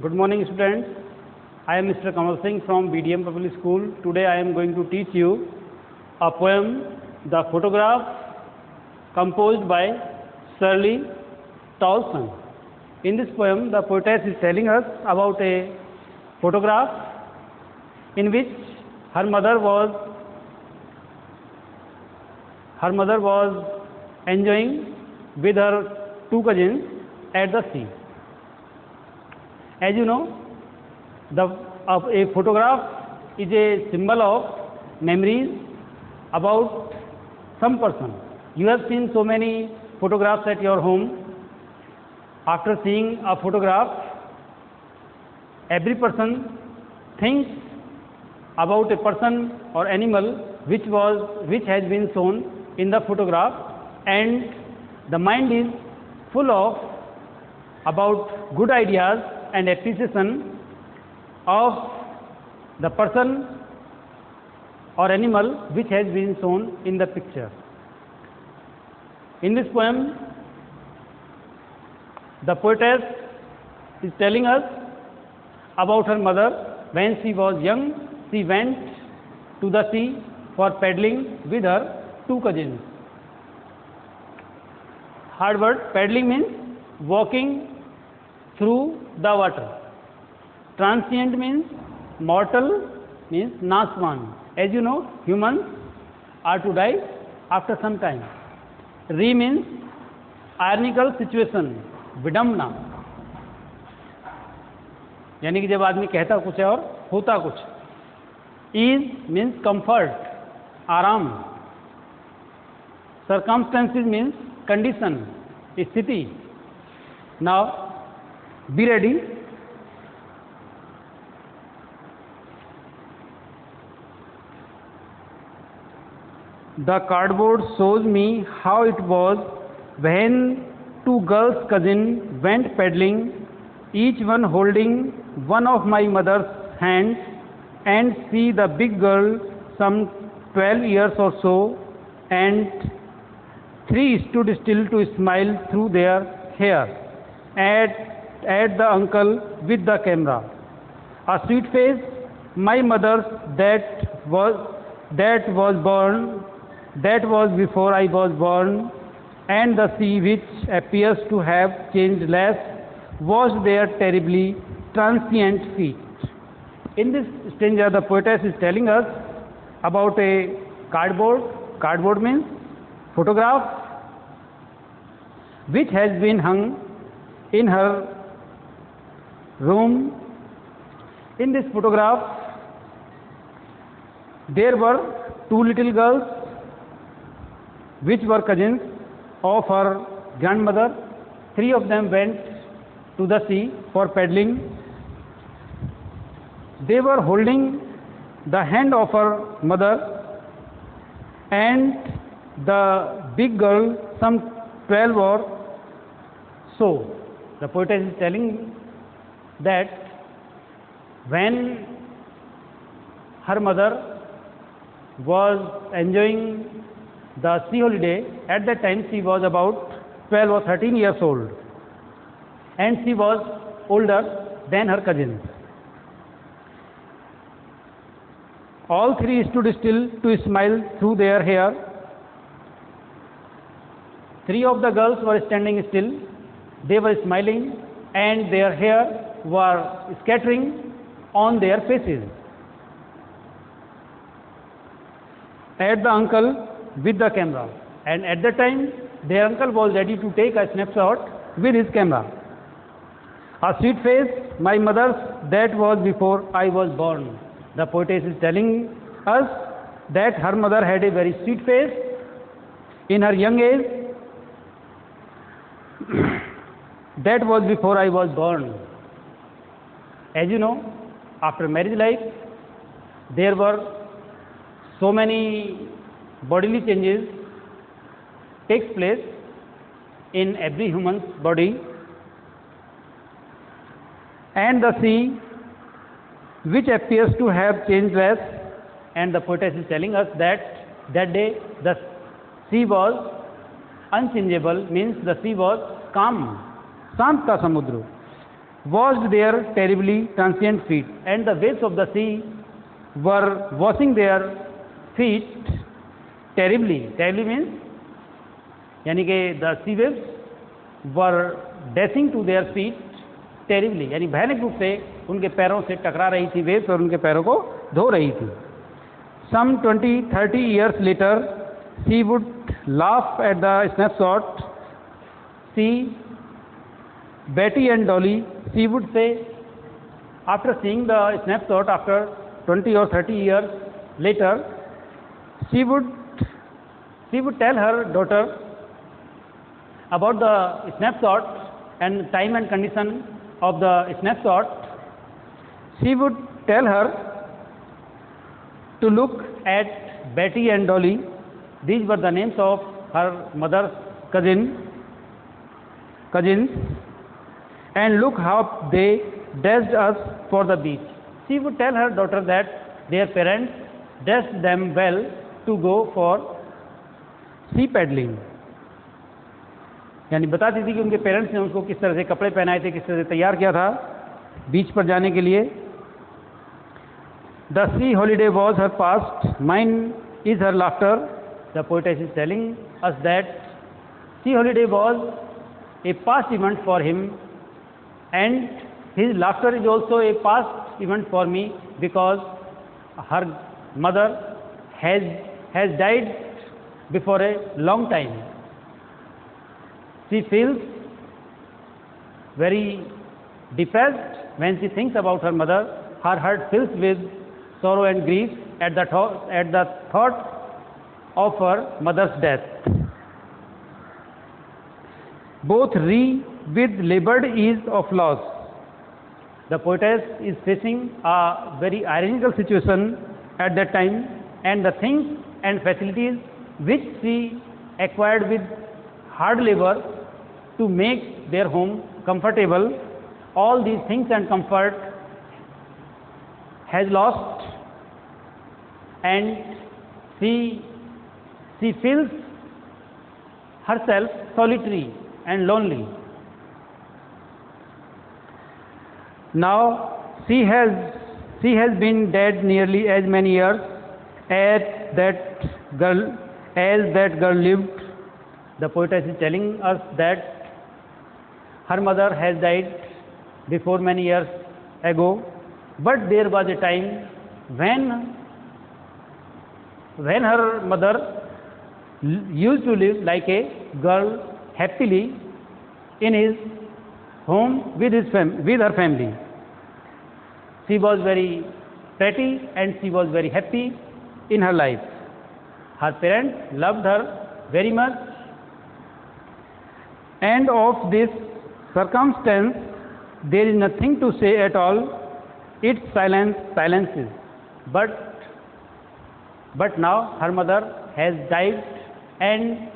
Good morning, students. I am Mr. Kamal Singh from BDM Public School. Today I am going to teach you a poem, The Photograph, composed by Shirley Towson. In this poem, the poetess is telling us about a photograph in which her mother was enjoying with her two cousins at the sea. As you know, a photograph is a symbol of memories about some person. You have seen so many photographs at your home. After seeing a photograph, every person thinks about a person or animal which has been shown in the photograph, and the mind is full of about good ideas and appreciation of the person or animal which has been shown in the picture. In this poem, the poetess is telling us about her mother. When she was young, she went to the sea for paddling with her two cousins. Hard word, paddling means walking through the water. Transient means mortal, means naswan. As you know, humans are to die after some time. Re means ironical situation, विडम्बना, यानी कि जब आदमी कहता कुछ है और होता कुछ. Ease means comfort, आराम. Circumstances means condition, स्थिति. Now be ready. The cardboard shows me how it was when two girls' cousins went paddling, each one holding one of my mother's hands, and see the big girl, some 12 years or so, and three stood still to smile through their hair at the uncle with the camera. A sweet face, my mother's, that was before I was born, and the sea, which appears to have changed less, washed their terribly transient feet. In this stanza, the poetess is telling us about a cardboard. Cardboard means photograph, which has been hung in her room. In this photograph, there were two little girls, which were cousins of her grandmother. Three of them went to the sea for paddling. They were holding the hand of her mother, and the big girl, some 12 or so. The poetess is telling that when her mother was enjoying the sea holiday, at that time she was about 12 or 13 years old, and she was older than her cousins. All three stood still to smile through their hair. Three of the girls were standing still. They were smiling, and their hair were scattering on their faces. At the uncle with the camera, and at that time their uncle was ready to take a snapshot with his camera. A sweet face, my mother's, that was before I was born. The poetess is telling us that her mother had a very sweet face in her young age. That was before I was born. As you know, after marriage life, there were so many bodily changes takes place in every human's body, and the sea, which appears to have changed less, and the poetess is telling us that that day the sea was unchangeable, means the sea was calm, शांत का समुद्र. washed their terribly transient feet, and the waves of the sea were washing their feet terribly. Terribly means यानी कि the sea waves were dashing to their feet terribly, यानी भयानक रूप से उनके पैरों से टकरा रही थी वेव्स और उनके पैरों को धो रही थी. Some 20-30 years later, she would laugh at the snapshot. See Betty and Dolly, she would say, after seeing the snapshot after 20 or 30 years later, she would tell her daughter about the snapshot and time and condition of the snapshot. She would tell her to look at Betty and Dolly. These were the names of her mother's cousins, and look how they dressed us for the beach. She would tell her daughter that their parents dressed them well to go for sea paddling. यानी बताती थी कि उनके parents ने उसको किस तरह से कपड़े पहनाए थे, किस तरह से तैयार किया था बीच पर जाने के लिए. The sea holiday was her past, mine is her laughter. The poetess is telling us that sea holiday was a past event for him, and his laughter is also a past event for me, because her mother has died before a long time. She feels very depressed when she thinks about her mother. Her heart fills with sorrow and grief at the thought of her mother's death. Both ree with labored ease of loss. The poetess is facing a very ironical situation at that time, and the things and facilities which she acquired with hard labor to make their home comfortable, all these things and comfort has lost, and she feels herself solitary and lonely. Now she has been dead nearly as many years as that girl lived. The poetess is telling us that her mother has died before many years ago, but there was a time when her mother used to live like a girl happily in his home with her family. She was very pretty and she was very happy in her life. Her parents loved her very much, and of this circumstance there is nothing to say at all. Its silences. But now her mother has died, and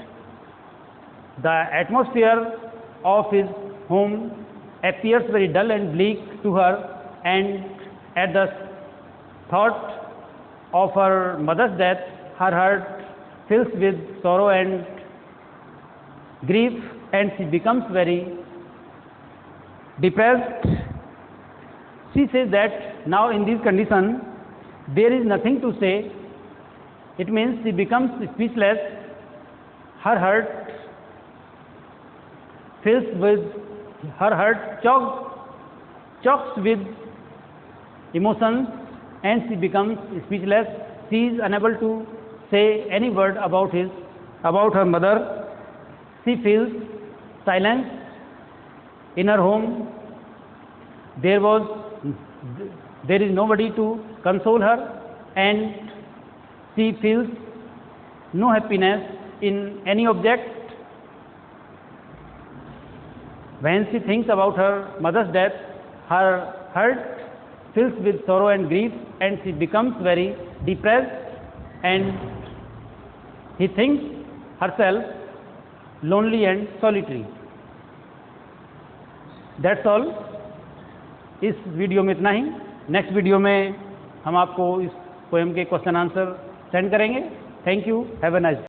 the atmosphere of his home appears very dull and bleak to her, and at the thought of her mother's death, her heart fills with sorrow and grief, and she becomes very depressed. She says that now in this condition there is nothing to say. It means she becomes speechless. Her heart chokes with emotions, and she becomes speechless. She is unable to say any word about her mother. She feels silence in her home. There is nobody to console her, and she feels no happiness in any object. When she thinks about her mother's death, her heart fills with sorrow and grief, and she becomes very depressed, and he thinks herself lonely and solitary. That's all. इस video में इतना ही. Next video में हम आपको इस poem के question answer send करेंगे. Thank you. Have a nice day.